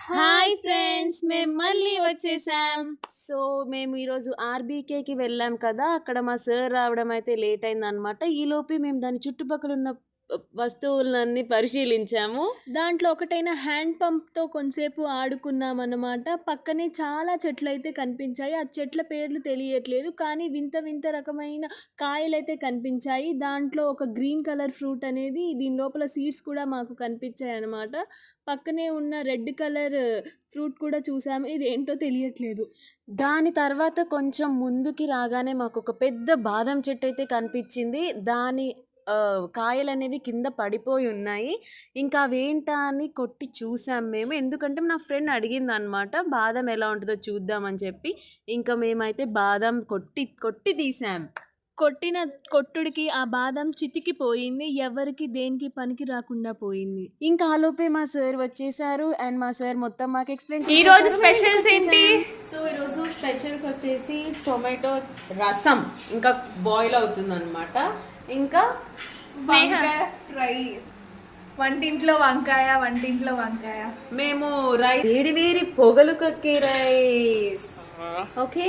Hi friends, మేము మళ్ళీ వచ్చేసాం. సో మేము ఈరోజు ఆర్బీకేకి వెళ్ళాం కదా, అక్కడ మా సార్ రావడం అయితే లేట్ అయిందనమాట. ఈలోపు మేము దాని చుట్టుపక్కల ఉన్న వస్తువులన్నీ పరిశీలించాము. దాంట్లో ఒకటైన హ్యాండ్ పంప్తో కొంతసేపు ఆడుకున్నాం అన్నమాట. పక్కనే చాలా చెట్లు అయితే కనిపించాయి. ఆ చెట్ల పేర్లు తెలియట్లేదు, కానీ వింత వింత రకమైన కాయలైతే కనిపించాయి. దాంట్లో ఒక గ్రీన్ కలర్ ఫ్రూట్ అనేది, దీని లోపల సీడ్స్ కూడా మాకు కనిపించాయి అన్నమాట. పక్కనే ఉన్న రెడ్ కలర్ ఫ్రూట్ కూడా చూసాము, ఇది ఏంటో తెలియట్లేదు. దాని తర్వాత కొంచెం ముందుకి రాగానే మాకు ఒక పెద్ద బాదం చెట్టు అయితే కనిపించింది. దాని కాయలు అనేవి కింద పడిపోయి ఉన్నాయి. ఇంకా అవేంటా అని కొట్టి చూసాం మేము, ఎందుకంటే నా ఫ్రెండ్ అడిగింది అనమాట బాదం ఎలా ఉంటుందో చూద్దామని చెప్పి. ఇంకా మేమైతే బాదం కొట్టి తీసాం. కొట్టిన కొట్టుడికి ఆ బాదం చితికిపోయింది, ఎవరికి దేనికి పనికి రాకుండా పోయింది. ఇంకా ఆలోపే మా సార్ వచ్చేసారు అండ్ మా సార్ మొత్తం మాకు ఎక్స్ప్లెయిన్ చేశారు. ఈరోజు స్పెషల్స్ ఏంటి? సో ఈరోజు స్పెషల్స్ వచ్చేసి టొమాటో రసం ఇంకా బాయిల్ అవుతుంది అనమాట. ఇంకా వంకాయ ఫ్రై, వంటింట్లో వంకాయ. మేము వేడి వేడి పొగలు కక్కే రైస్. ఓకే.